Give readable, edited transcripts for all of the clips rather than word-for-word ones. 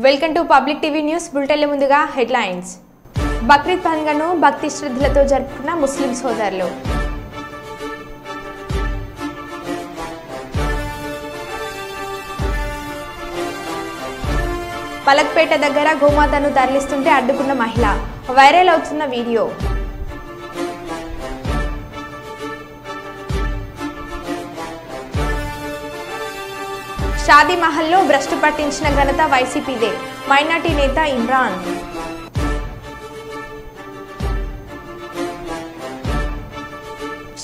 Welcome to public TV news bulletin ముందుగా headlines. Bakrid పండుగను భక్తి శ్రద్ధలతో జరుపుకున్న ముస్లిం సోదరులు. పలక్పేట దగ్గర గోమాతను తరలిస్తుంటే అడ్డుకున్న మహిళ, వైరల్ అవుతున్న వీడియో. షాదీ మహల్లో భ్రష్టు పట్టించిన ఘనత వైసీపీదే, మైనార్టీ నేత ఇమ్రాన్.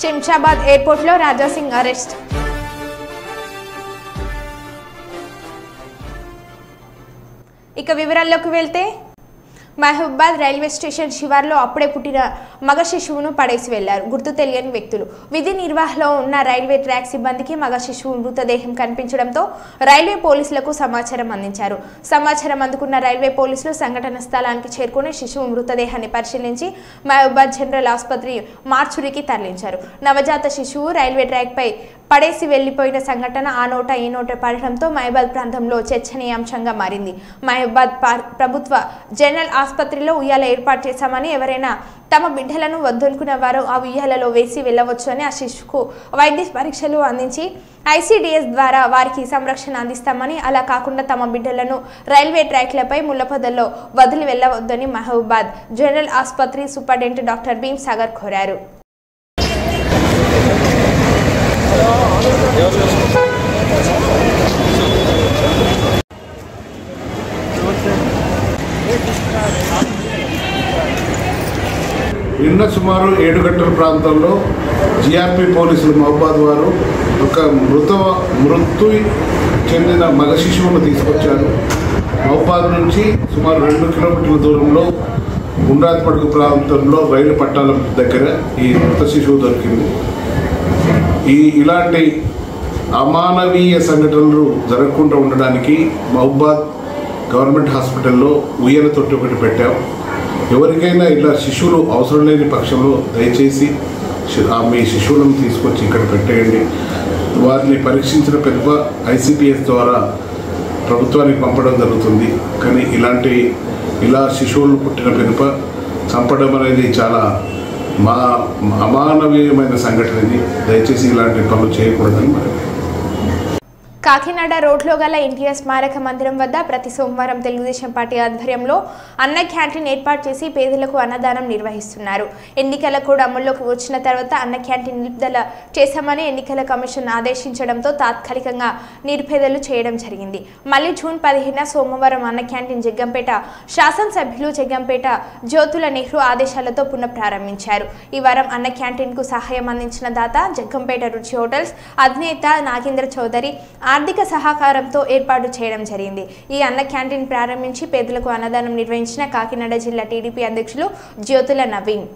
శంషాబాద్ ఎయిర్పోర్ట్లో రాజాసింగ్ అరెస్ట్. ఇక వివరాల్లోకి వెళ్తే, మహబూబాద్ రైల్వే స్టేషన్ శివార్లో అప్పుడే పుట్టిన మగ శిశువును పడేసి వెళ్లారు గుర్తు తెలియని వ్యక్తులు. విధి నిర్వహణలో ఉన్న రైల్వే ట్రాక్ సిబ్బందికి మగ శిశువు మృతదేహం కనిపించడంతో రైల్వే పోలీసులకు సమాచారం అందించారు. సమాచారం అందుకున్న రైల్వే పోలీసులు సంఘటన స్థలానికి చేరుకుని శిశువు మృతదేహాన్ని పరిశీలించి మహబూబాద్ జనరల్ ఆసుపత్రి మార్చురికి తరలించారు. నవజాత శిశువు రైల్వే ట్రాక్ పై పడేసి వెళ్లిపోయిన సంఘటన ఆ నోట ఈ నోట పడడంతో మహబూబాద్ ప్రాంతంలో చర్చనీయాంశంగా మారింది. మహబూబాద్ ప్రభుత్వ జనరల్ ఆసుపత్రిలో ఉయ్యాల ఏర్పాటు చేశామని, ఎవరైనా తమ బిడ్డలను వద్దనుకున్న వారు ఆ ఉయ్యాలలో వేసి వెళ్ళవచ్చు అని, ఆ శిశువుకు వైద్య పరీక్షలు అందించి ICDS ద్వారా వారికి సంరక్షణ అందిస్తామని, అలా కాకుండా తమ బిడ్డలను రైల్వే ట్రాక్లపై ముళ్లపొదల్లో వదిలి వెళ్లవద్దని మహబూబాద్ జనరల్ ఆసుపత్రి సూపరింటెండెంట్ డాక్టర్ భీమ్ సాగర్ కోరారు. నిన్న సుమారు 7 గంటల ప్రాంతంలో GRP పోలీసులు మహబూబాద్ వారు ఒక మృతి చెందిన మగ శిశువును తీసుకొచ్చారు. మహబూబాద్ నుంచి సుమారు 2 కిలోమీటర్ల దూరంలో గుండ్రాత్మడుగు ప్రాంతంలో రైలు పట్టాల దగ్గర ఈ మృత శిశువు దొరికింది. ఇలాంటి అమానవీయ సంఘటనలు జరగకుండా ఉండడానికి మహబూబాద్ గవర్నమెంట్ హాస్పిటల్లో ఉయ్యాల తొట్టి ఒకటి పెట్టాం. ఎవరికైనా ఇలా శిశువులు అవసరం లేని పక్షంలో దయచేసి మీ శిశువులను తీసుకొచ్చి ఇక్కడ పెట్టేయండి. వారిని పరీక్షించిన పెద్ద ICPS ద్వారా ప్రభుత్వానికి పంపడం జరుగుతుంది. కానీ ఇలా శిశువులు పుట్టిన పెనుప చంపడం అనేది చాలా అమానవీయమైన సంఘటన. ఇది దయచేసి ఇలాంటి పనులు చేయకూడదని మరి. కాకినాడ రోడ్లో గల NTR స్మారక మందిరం వద్ద ప్రతి సోమవారం తెలుగుదేశం పార్టీ ఆధ్వర్యంలో అన్న క్యాంటీన్ ఏర్పాటు చేసి పేదలకు అన్నదానం నిర్వహిస్తున్నారు. ఎన్నికల కోడ్ అమల్లోకి వచ్చిన తర్వాత అన్న క్యాంటీన్ నిలుపుదల చేశామని ఎన్నికల కమిషన్ ఆదేశించడంతో తాత్కాలికంగా నిరుపేదలు చేయడం జరిగింది. మళ్ళీ జూన్ 15న సోమవారం అన్న క్యాంటీన్ జగ్గంపేట శాసనసభ్యులు జగ్గంపేట జ్యోతుల నెహ్రూ ఆదేశాలతో పునఃప్రారంభించారు. ఈ వారం అన్న క్యాంటీన్ కు సహాయం అందించిన దాత జగ్గంపేట రుచి హోటల్స్ అధినేత నాగేంద్ర చౌదరి ఆర్థిక సహకారంతో ఏర్పాటు చేయడం జరిగింది. ఈ అన్న క్యాంటీన్ ప్రారంభించి పేదలకు అన్నదానం నిర్వహించిన కాకినాడ జిల్లా TDP అధ్యక్షులు జ్యోతుల నవీన్.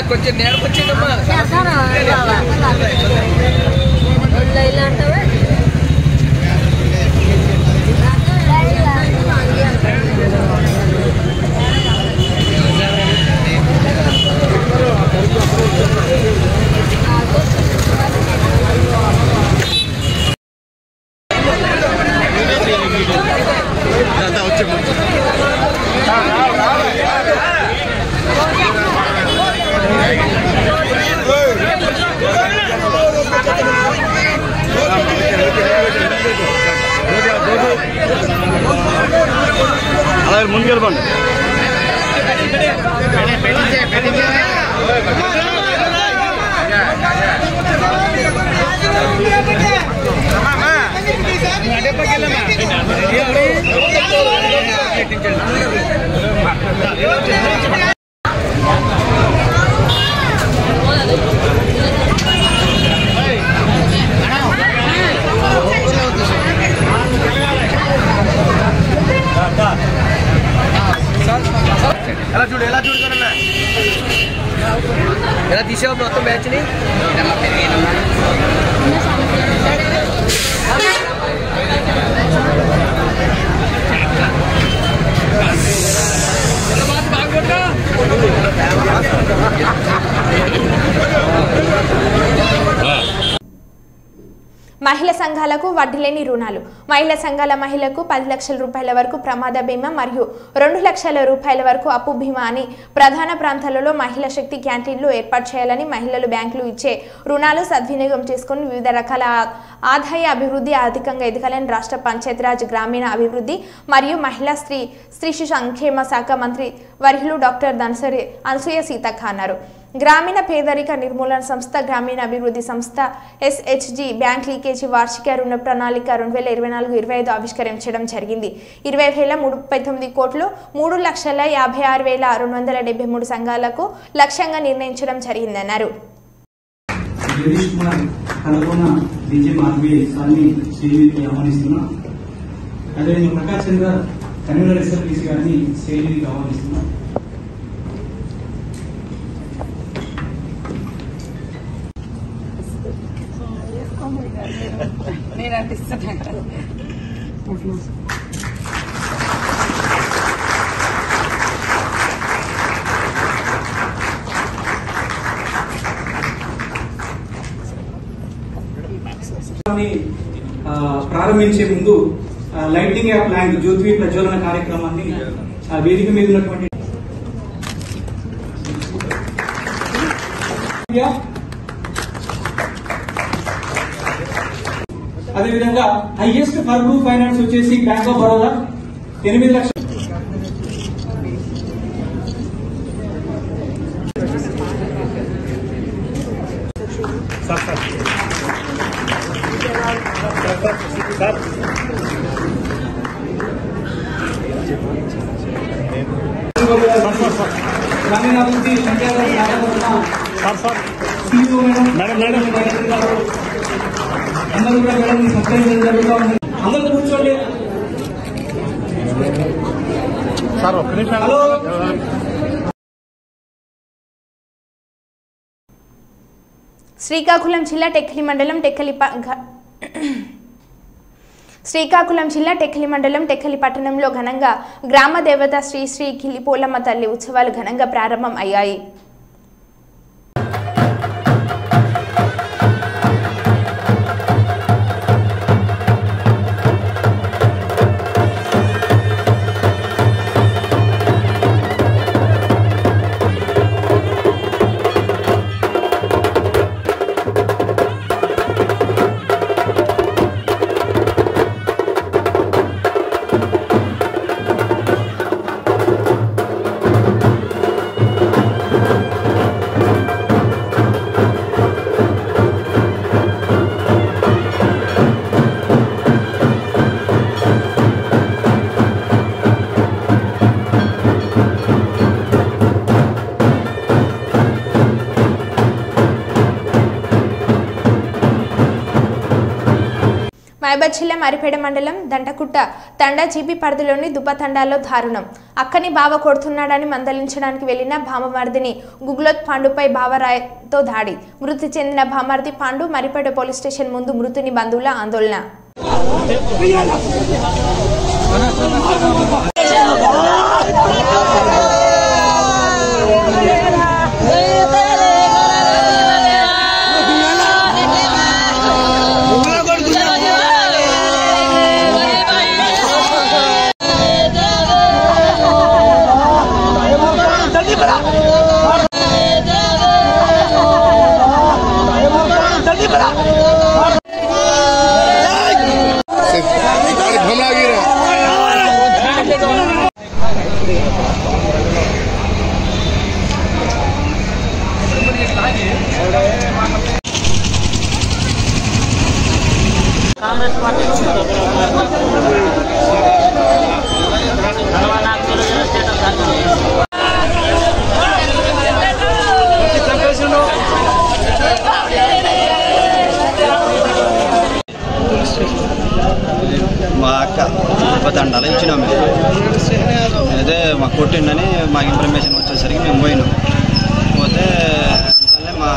కొంచెం నేర్పొచ్చేదమ్మా ముందుకెళ్ళిపోండి. ఎలా తీసావు మొత్తం బ్యాచ్ని? మహిళా సంఘాలకు వడ్డీలేని రుణాలు. మహిళా సంఘాల మహిళలకు 10 లక్షల రూపాయల వరకు ప్రమాద బీమా మరియు 2 లక్షల రూపాయల వరకు అప్పు బీమా అని ప్రధాన ప్రాంతాలలో మహిళా శక్తి క్యాంటీన్లు ఏర్పాటు చేయాలని, మహిళలు బ్యాంకులు ఇచ్చే రుణాలు సద్వినియోగం చేసుకుని వివిధ రకాల ఆదాయ అభివృద్ధి ఆర్థికంగా ఎదగాలని రాష్ట్ర పంచాయతీరాజ్ గ్రామీణ అభివృద్ధి మరియు మహిళా స్త్రీ శిశు సంక్షేమ శాఖ మంత్రి వర్యులు డాక్టర్ దనసరి అనసూయ సీతక్క అన్నారు. గ్రామీణ పేదరిక నిర్మూలన సంస్థ, గ్రామీణ అభివృద్ధి సంస్థ, SHG బ్యాంక్ లీకేజీ వార్షిక రుణ ప్రణాళిక 2024-25 ఆవిష్కరించడం జరిగింది. 20,039 కోట్లు 3,56,273 సంఘాలకు లక్ష్యంగా నిర్ణయించడం జరిగిందన్నారు. నేను అంటిస్తున్నాను. ప్రారంభించే ముందు లైటింగ్ యాప్ ల్యాండ్ జ్యోతి ప్రజ్వలన కార్యక్రమాన్ని వేదిక మీద ఉన్నటువంటి అదేవిధంగా హైయెస్ట్ ఫర్ ఫైనాన్స్ వచ్చేసి బ్యాంక్ ఆఫ్ బరోడా 8 లక్షలు. గ్రామీణాభివృద్ధి అందరూ కూడా మేడం సత్కరించడం జరుగుతూ ఉంది. అందరూ కూర్చోండి. హలో. శ్రీకాకుళం జిల్లా టెక్కలి మండలం టెక్కలి పట్టణంలో ఘనంగా గ్రామ దేవత శ్రీ శ్రీ కిలిపోలమ్మ తల్లి ఉత్సవాలు ఘనంగా ప్రారంభం అయ్యాయి. మహబూబాబాద్ జిల్లా మరిపేడ మండలం దండకుట్ట తండా జీబీ పరిధిలోని దుబ్బతండాలో దారుణం. అక్కని బావ కొడుతున్నాడని మందలించడానికి వెళ్లిన భామమర్దిని గుగ్లోత్ పాండుపై బావరాయతో దాడి. మృతి చెందిన భామర్ది పాండు మరిపేడ పోలీస్ స్టేషన్ ముందు మృతుని బంధువుల ఆందోళన. కాంగ్రెస్ పార్టీ మా అక్క దండాలు ఇచ్చినాం అయితే మాకు కొట్టిండని మాకు ఇన్ఫర్మేషన్ వచ్చేసరికి మేము పోయినాం. పోతే మా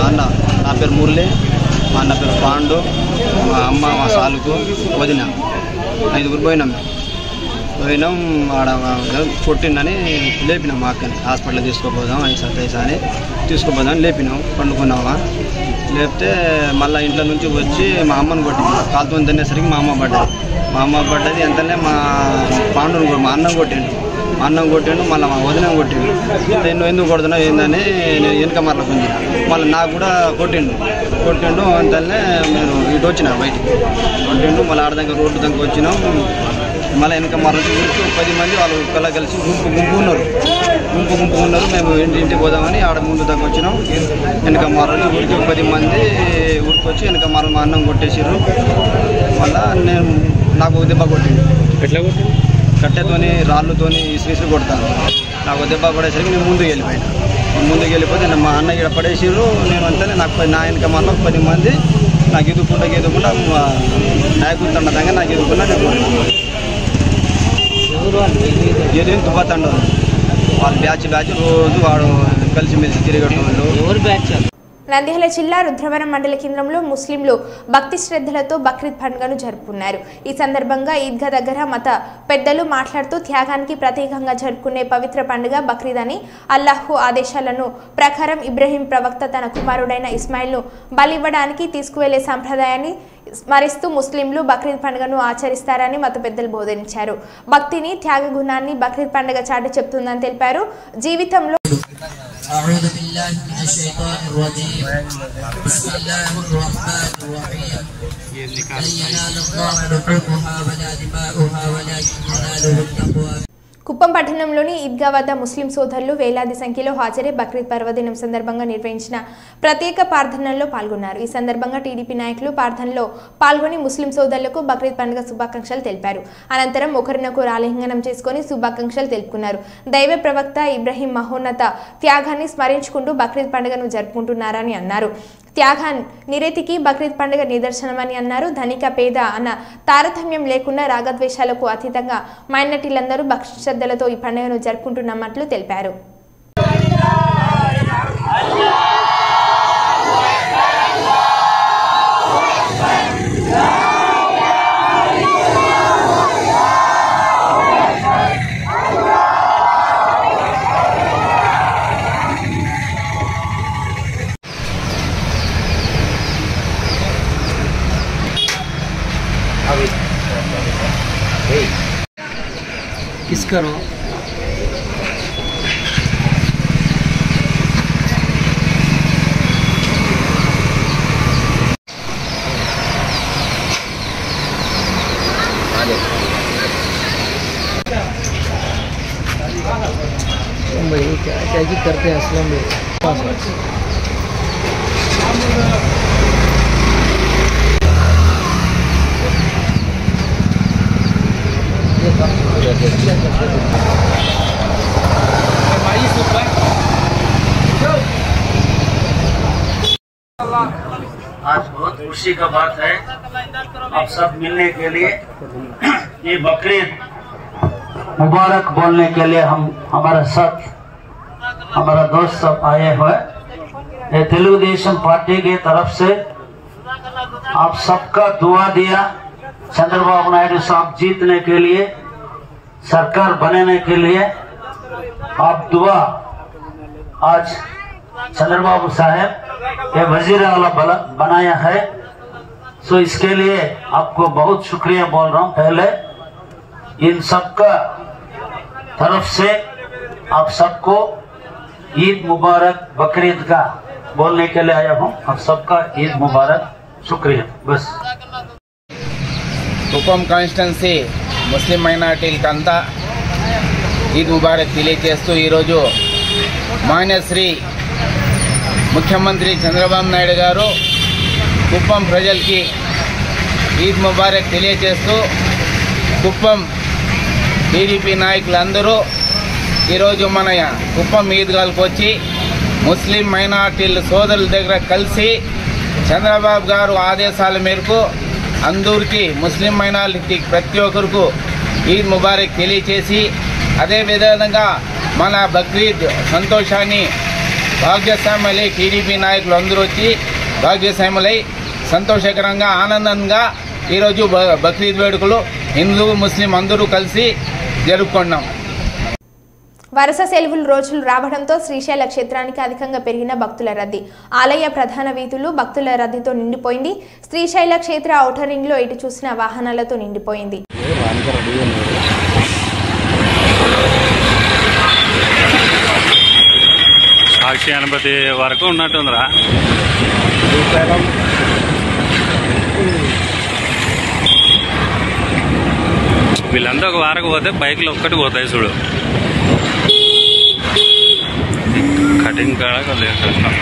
అన్న నా పేరు మురళి, మా అన్న పేరు పాండు, మా అమ్మ మా సాలుకు వదిన 5 పోయినాం. ఆడ కొట్టిండని లేపినాం మా అక్కని. హాస్పిటల్ తీసుకుపోదాం అని సతేసా అని తీసుకుపోదాం లేపినాం. పండుకున్నామా లేపితే మళ్ళీ ఇంట్లో నుంచి వచ్చి మా అమ్మని కొట్టింది. కాలుతో తినేసరికి మా అమ్మ పడ్డది. ఎంతనే మా పాండును మా అన్నం కొట్టిండు. మళ్ళీ మా వదిన కొట్టిండు. నువ్వు ఎందుకు కొడుతున్నావు ఏందని నేను వెనుక మరల కొంచెం మళ్ళీ నాకు కూడా కొట్టిండు. అంతనే నేను ఇటు వచ్చిన బయటికి కొట్టిండు. మళ్ళీ ఆడదాకా రోడ్డు దాకా వచ్చినాం. మళ్ళీ వెనక మరల ఊరికి 10 మంది వాళ్ళు కల్లా కలిసి గుంపు ఉన్నారు. మేము ఇంటికి పోదామని ఆడ ముందు దాకా వచ్చినాం. వెనక మరలు ఊరికి 10 మంది ఊరికి వచ్చి వెనక మరలు మా అన్నం కొట్టేసారు. మళ్ళీ నాకు దెబ్బ కొట్టింది. ఎట్లా కొట్టింది? కట్టెతోని రాళ్ళతోని ఇసురు కొడతాను. నాకు దెబ్బ పడేసరికి నేను ముందుకు వెళ్ళిపోతే మా అన్న ఇక్కడ పడేసారు. నేను అంతా నాకు నా వెనక మరల 10 మంది నాకు ఎదుర్కొంటా నాయకుతుండగా నాకు ఎదుర్కొన్నా. నేను ఏదేం తుపాతండు వాళ్ళు బ్యాచ్ రోజు వాడు కలిసిమెలిసి తిరిగేటోళ్ళు. ఎవరు బ్యాచ్? నంద్యాల జిల్లా రుద్రవరం మండల కేంద్రంలో ముస్లింలు భక్తి శ్రద్ధలతో బక్రీద్ పండుగను జరుపుకున్నారు. ఈ సందర్భంగా ఈద్గా దగ్గర మత పెద్దలు మాట్లాడుతూ త్యాగానికి ప్రత్యేకంగా జరుపుకునే పవిత్ర పండుగ బక్రీద్ అని, అల్లాహు ఆదేశాలను ప్రకారం ఇబ్రహీం ప్రవక్త తన కుమారుడైన ఇస్మాయిల్ను బలివ్వడానికి తీసుకువెళ్లే సంప్రదాయాన్ని స్మరిస్తూ ముస్లింలు బక్రీద్ పండుగను ఆచరిస్తారని మత పెద్దలు బోధించారు. భక్తిని, త్యాగ గుణాన్ని బక్రీద్ పండుగ చాటి చెప్తుందని తెలిపారు. జీవితంలో أعوذ بالله من الشيطان الرجيم بسم الله الرحمن الرحيم لن ينال الله لحومها ولا دماؤها ولكن يناله التقوى. కుప్పం పట్టణంలోని ఈద్గా వద్ద ముస్లిం సోదరులు వేలాది సంఖ్యలో హాజరై బక్రీద్ పర్వదినం సందర్భంగా నిర్వహించిన ప్రత్యేక ప్రార్థనల్లో పాల్గొన్నారు. ఈ సందర్భంగా టీడీపీ నాయకులు ప్రార్థనలో పాల్గొని ముస్లిం సోదరులకు బక్రీద్ పండుగ శుభాకాంక్షలు తెలిపారు. అనంతరం ఒకరినొకరు ఆలింగనం చేసుకుని శుభాకాంక్షలు తెలుపుకున్నారు. దైవ ప్రవక్త ఇబ్రహీం మహోన్నత త్యాగాన్ని స్మరించుకుంటూ బక్రీద్ పండుగను జరుపుకుంటున్నారని అన్నారు. త్యాగా నిరతికి బక్రీద్ పండుగ నిదర్శనమని అన్నారు. ధనిక పేద అన్న తారతమ్యం లేకుండా రాగద్వేషాలకు అతీతంగా మైనారిటీలందరూ భక్తి శ్రద్ధలతో ఈ పండుగను జరుపుకుంటున్నట్లు తెలిపారు. किस करो भाई क्या क्या करते हैं असलम भाई। आज बहुत खुशी का बात है आप सब मिलने के लिए। ये बकरीद मुबारक बोलने के लिए हमारे साथ हमारा दोस्त सब आए हुए। ये तेलुगुदेशम पार्टी की तरफ से आप सबका दुआ दिया चंद्रबाबू नायडू साहब जीतने के लिए, सरकार बनाने के लिए आप दुआ आज चंद्रबाबू साहब ये वजीर आला बनाया है। सो इसके लिए आपको बहुत शुक्रिया बोल रहा हूँ। पहले इन सबका तरफ से आप सबको ईद मुबारक बकरीद का बोलने के लिए आया हूँ। आप सबका ईद मुबारक, शुक्रिया। बस కుప్పం కాన్స్టిట్యున్సీ ముస్లిం మైనారిటీలకంతా ఈద్ ముబారక్ తెలియజేస్తూ ఈరోజు మాన్యశ్రీ ముఖ్యమంత్రి చంద్రబాబు నాయుడు గారు కుప్పం ప్రజలకి ఈద్ ముబారక్ తెలియజేస్తూ కుప్పం టీడీపీ నాయకులందరూ ఈరోజు మన కుప్పం ఈద్గాలకు వచ్చి ముస్లిం మైనార్టీల సోదరుల దగ్గర కలిసి చంద్రబాబు గారు ఆదేశాల మేరకు అందరికీ ముస్లిం మైనారిటీ ప్రతి ఒక్కరికి ఈద్ ముబారక్ తెలియచేసి అదేవిధంగా మన బక్రీద్ సంతోషాన్ని భాగ్యస్వాములై టీడీపీ నాయకులు అందరూ వచ్చి భాగ్యస్వాములై సంతోషకరంగా ఆనందంగా ఈరోజు బక్రీద్ వేడుకలు హిందూ ముస్లిం అందరూ కలిసి జరుపుకున్నాం. వరుస సెలవుల రోజులు రావడంతో శ్రీశైల క్షేత్రానికి అధికంగా పెరిగిన భక్తుల రద్దీ. ఆలయ ప్రధాన వీధులు భక్తుల రద్దీతో నిండిపోయింది. శ్రీశైల క్షేత్ర ఔటర్ రింగ్ లో ఎటు చూసిన వాహనాలతో నిండిపోయింది. సాక్షి గణపతి వరకు ఉన్నట్టుందిరా. వీళ్ళంతా ఒక వారకు పోతే బైక్లు ఒక్కటి పోతాయి చూడు. కటింగ్ కాడ కొద్దిగా కష్టం.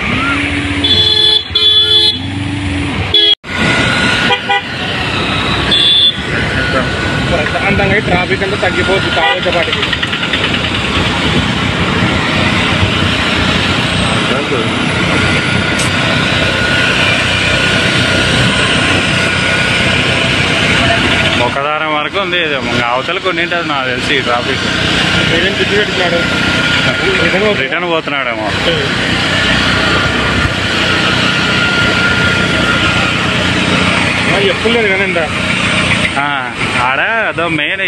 ప్రశాంతంగా ట్రాఫిక్ అంతా తగ్గిపోతుంది కావచ్చేపాటికి. ఒకదారం వరకు ఉంది. అవతల కొన్ని ఉంటుంది నాకు తెలిసి ట్రాఫిక్. రిటర్న్ పోతున్నాడేమో. ఎప్పుడు లేదు కానీ ఆడ అదో మెయిన్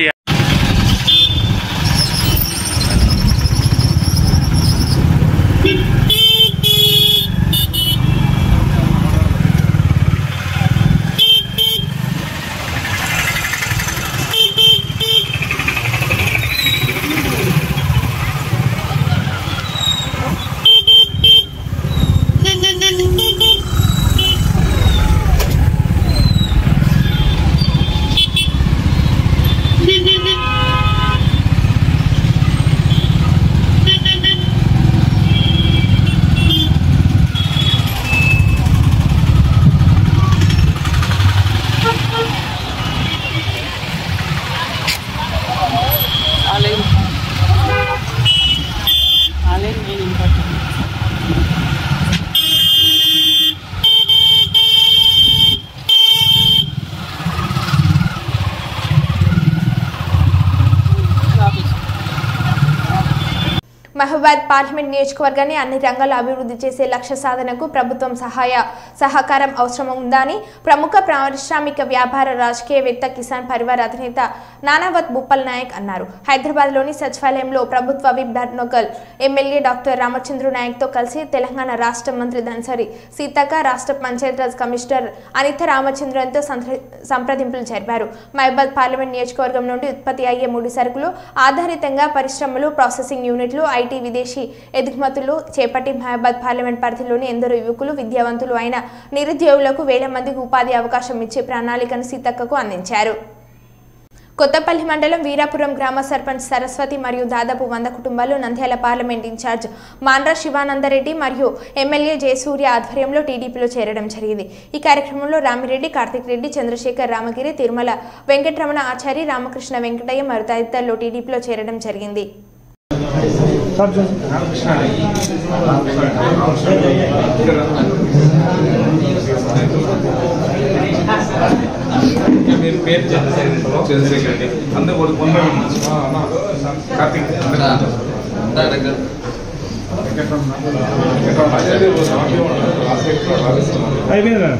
మహబూబాద్ పార్లమెంట్ నియోజకవర్గాన్ని అన్ని రంగాల్లో అభివృద్ధి చేసే లక్ష్య సాధనకు ప్రభుత్వం సహకారం అవసరం ఉందని ప్రముఖ పారిశ్రామిక వ్యాపార రాజకీయవేత్త కిసాన్ పరివార్ అధినేత నానావత్ భూపాల్ నాయక్ అన్నారు. హైదరాబాద్లోని సచివాలయంలో ప్రభుత్వ విప్ ధర్నోకల్ ఎమ్మెల్యే డాక్టర్ రామచంద్ర నాయక్తో కలిసి తెలంగాణ రాష్ట్ర మంత్రి ధన్సరి సీతక్క, రాష్ట్ర పంచాయతీరాజ్ కమిషనర్ అనిత రామచంద్రన్తో సంప్రదింపులు జరిపారు. మహబూబాద్ పార్లమెంట్ నియోజకవర్గం నుండి ఉత్పత్తి అయ్యే ముడి సరుకులు ఆధారితంగా పరిశ్రమలు, ప్రాసెసింగ్ యూనిట్లు, ఐటీ, విదేశీ ఎగుమతులు చేపట్టి మహబూబాద్ పార్లమెంట్ పరిధిలోని ఎందరో యువకులు, విద్యావంతులు అయిన నిరుద్యోగులకు వేల మందికి ఉపాధి అవకాశం ఇచ్చే ప్రణాళికను సీతక్కకు అందించారు. కొత్తపల్లి మండలం వీరాపురం గ్రామ సర్పంచ్ సరస్వతి మరియు దాదాపు 100 కుటుంబాలు నంద్యాల పార్లమెంట్ ఇన్ఛార్జ్ మాండ్ర శివానందరెడ్డి మరియు ఎమ్మెల్యే జయసూర్య ఆధ్వర్యంలో టీడీపీలో చేరడం జరిగింది. ఈ కార్యక్రమంలో రామిరెడ్డి, కార్తిక్ రెడ్డి, చంద్రశేఖర్, రామగిరి, తిరుమల వెంకటరమణ ఆచారి, రామకృష్ణ వెంకటయ్య మరియు తదితరులు టీడీపీలో చేరడం జరిగింది. మీరు పేరు చంద్రశేఖర్ రెడ్డి అందరూ కార్తీక్ అయిపోయిందా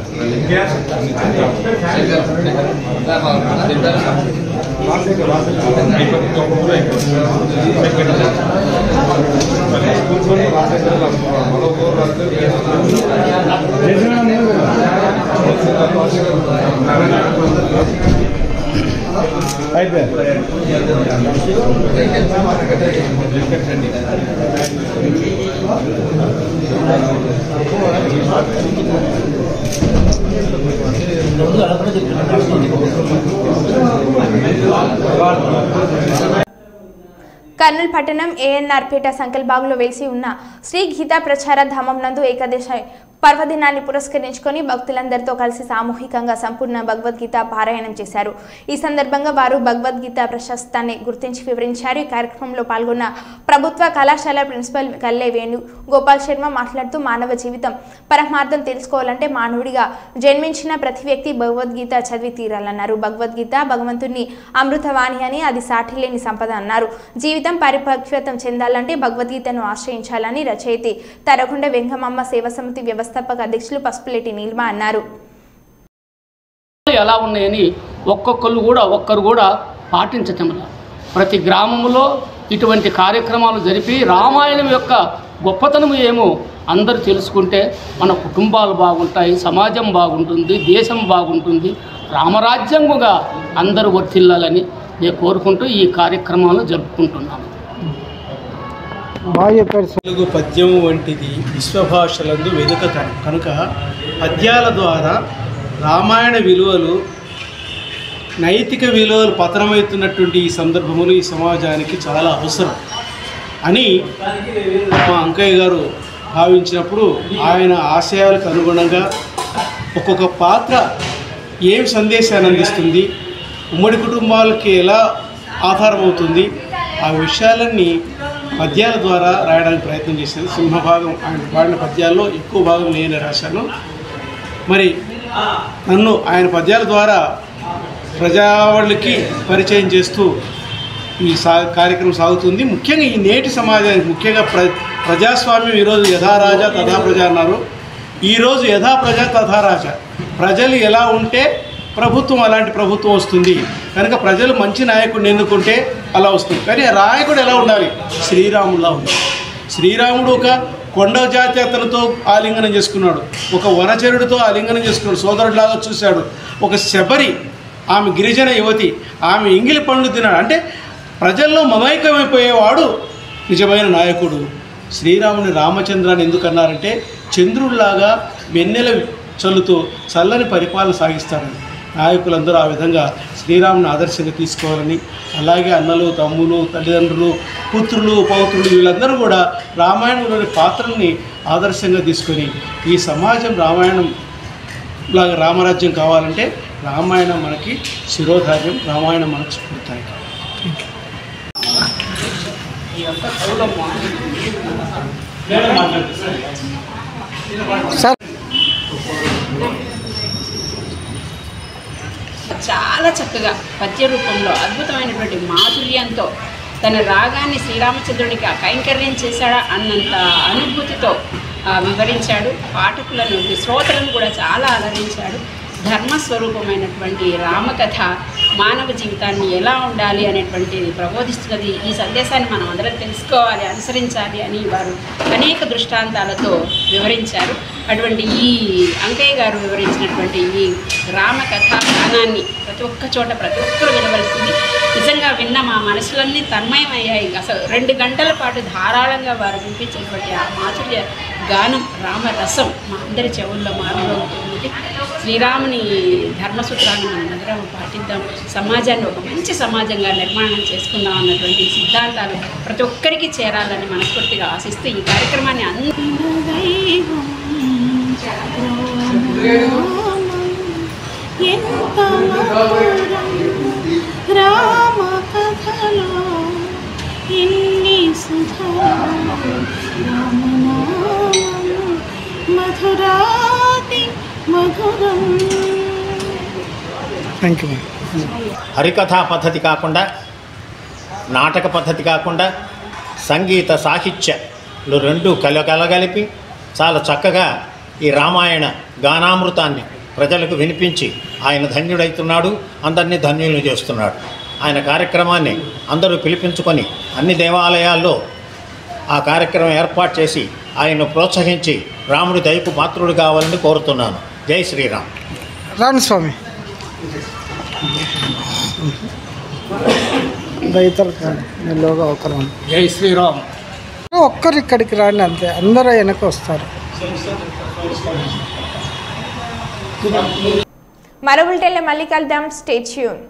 కర్నూలు పట్టణం ఏఎన్ఆర్ పేట సంకల్బాగ్లో వెలిసి ఉన్న శ్రీ గీతా ప్రచార ధామం నందు ఏకాదశి పర్వదినాన్ని పురస్కరించుకొని భక్తులందరితో కలిసి సామూహికంగా సంపూర్ణ భగవద్గీత పారాయణం చేశారు. ఈ సందర్భంగా వారు భగవద్గీత ప్రశస్తాన్ని గుర్తించి వివరించారు. ఈ కార్యక్రమంలో పాల్గొన్న ప్రభుత్వ కళాశాల ప్రిన్సిపల్ కల్లె వేణు గోపాల్ శర్మ మాట్లాడుతూ మానవ జీవితం పరమార్థం తెలుసుకోవాలంటే మానవుడిగా జన్మించిన ప్రతి వ్యక్తి భగవద్గీత చదివి తీరాలన్నారు. భగవద్గీత భగవంతుని అమృతవాణి అని, అది సాటి లేని సంపద అన్నారు. జీవితం పరిపక్వతం చెందాలంటే భగవద్గీతను ఆశ్రయించాలని రచయిత తరగొండ వెంగమమ్మ సేవ సమితి వ్యవస్థాపక అధ్యక్షులు పసుపులేటి నీల్మ అన్నారు. ఎలా ఉన్నాయని ఒక్కరు కూడా పాటించటం ప్రతి గ్రామంలో ఇటువంటి కార్యక్రమాలు జరిపి రామాయణం యొక్క గొప్పతనం ఏమో అందరూ తెలుసుకుంటే మన కుటుంబాలు బాగుంటాయి, సమాజం బాగుంటుంది, దేశం బాగుంటుంది, రామరాజ్యంగా అందరూ వర్తిల్లాలని నేను కోరుకుంటూ ఈ కార్యక్రమాలు జరుపుకుంటున్నాను. తెలుగు పద్యం వంటిది విశ్వభాషలందు వెనుకతనం కనుక పద్యాల ద్వారా రామాయణ విలువలు, నైతిక విలువలు పతనమవుతున్నటువంటి ఈ సందర్భములు ఈ సమాజానికి చాలా అవసరం అని మా అంకయ్య గారు భావించినప్పుడు ఆయన ఆశయాలకు అనుగుణంగా ఒక్కొక్క పాత్ర ఏం సందేశాన్ని అందిస్తుంది, ఉమ్మడి కుటుంబాలకి ఎలా ఆధారం అవుతుంది, ఆ విషయాలన్నీ పద్యాల ద్వారా రాయడానికి ప్రయత్నం చేశాను. సింహభాగం ఆయన పాడిన పద్యాల్లో ఎక్కువ భాగం నేనే రాశాను. మరి నన్ను ఆయన పద్యాల ద్వారా ప్రజావాళ్ళకి పరిచయం చేస్తూ ఈ కార్యక్రమం సాగుతుంది. ముఖ్యంగా ఈ నేటి సమాజానికి, ముఖ్యంగా ప్రజాస్వామ్యం ఈరోజు యథా రాజా తథా ప్రజ అన్నారు. ఈరోజు యథా ప్రజ తథా రాజా, ప్రజలు ఎలా ఉంటే ప్రభుత్వం అలాంటి ప్రభుత్వం వస్తుంది. కనుక ప్రజలు మంచి నాయకుడిని ఎన్నుకుంటే అలా వస్తుంది. కానీ ఆ నాయకుడు ఎలా ఉండాలి? శ్రీరాములా ఉండాలి. శ్రీరాముడు ఒక కొండ జాతి అతనితో ఆలింగనం చేసుకున్నాడు, ఒక వనచరుడితో ఆలింగనం చేసుకున్నాడు, సోదరుడిలాగా చూశాడు. ఒక శబరి, ఆమె గిరిజన యువతి, ఆమె ఇంగిలి పండ్లు తిన్నాడు. అంటే ప్రజల్లో మమైకమైపోయేవాడు నిజమైన నాయకుడు. శ్రీరాముని రామచంద్రాన్ని ఎందుకన్నారంటే చంద్రుడిలాగా వెన్నెల చల్లుతూ చల్లని పరిపాలన సాగిస్తారని. నాయకులందరూ ఆ విధంగా శ్రీరాముని ఆదర్శంగా తీసుకోవాలని, అలాగే అన్నలు, తమ్ములు, తల్లిదండ్రులు, పుత్రులు, పౌత్రులు వీళ్ళందరూ కూడా రామాయణంలోని పాత్రల్ని ఆదర్శంగా తీసుకొని ఈ సమాజం రామాయణం లాగా రామరాజ్యం కావాలంటే రామాయణం మనకి శిరోధార్యం, రామాయణం మనకు స్ఫూర్తి. చాలా చక్కగా పద్య రూపంలో అద్భుతమైనటువంటి మాధుర్యంతో తన రాగాన్ని శ్రీరామచంద్రుడికి కైంకర్యం చేశాడా అన్నంత అనుభూతితో వివరించాడు. పాఠకులను, శ్రోతలను కూడా చాలా అలరించాడు. ధర్మస్వరూపమైనటువంటి రామకథ మానవ జీవితాన్ని ఎలా ఉండాలి అనేటువంటిది ప్రబోధిస్తున్నది. ఈ సందేశాన్ని మనం అందరం తెలుసుకోవాలి, అనుసరించాలి అని వారు అనేక దృష్టాంతాలతో వివరించారు. అటువంటి ఈ అంకయ్య గారు వివరించినటువంటి ఈ రామకథ గానాన్ని ప్రతి ఒక్క చోట ప్రతి ఒక్కరు వినవలసింది. నిజంగా విన్న మా మనసులన్నీ తన్మయమయ్యాయి. అసలు 2 గంటల పాటు ధారాళంగా వారు వినిపించినటువంటి ఆ మాధుర్య గానం, రామరసం మా అందరి చెవుల్లో మారుమోగుతుంది. శ్రీరాముని ధర్మసూత్రాన్ని మనం అందరం పాటిద్దాం, సమాజాన్ని ఒక మంచి సమాజంగా నిర్మాణం చేసుకుందాం అన్నటువంటి సిద్ధాంతాలు ప్రతి ఒక్కరికి చేరాలని మనస్ఫూర్తిగా ఆశిస్తూ ఈ కార్యక్రమాన్ని రామ కథలో ఎన్ని మధురాతి మధురం. హరికథా పద్ధతి కాకుండా, నాటక పద్ధతి కాకుండా సంగీత సాహిత్యలు రెండు కలగలిపి చాలా చక్కగా ఈ రామాయణ గానామృతాన్ని ప్రజలకు వినిపించి ఆయన ధన్యుడవుతున్నాడు, అందరినీ ధన్యులను చేస్తున్నాడు. ఆయన కార్యక్రమాన్ని అందరూ పిలిపించుకొని అన్ని దేవాలయాల్లో ఆ కార్యక్రమం ఏర్పాటు చేసి ఆయన్ను ప్రోత్సహించి రాముడి దయకు పాత్రుడు కావాలని కోరుతున్నాను. జై శ్రీరామ్. రాణి స్వామి రైతులు మెల్లగా ఒకరు. జై శ్రీరామ్. ఒక్కరు ఇక్కడికి రాండి అంతే, అందరూ వెనక వస్తారు. మరో బులెటిన్లో మళ్ళీ కలుద్దాం. Stay tune.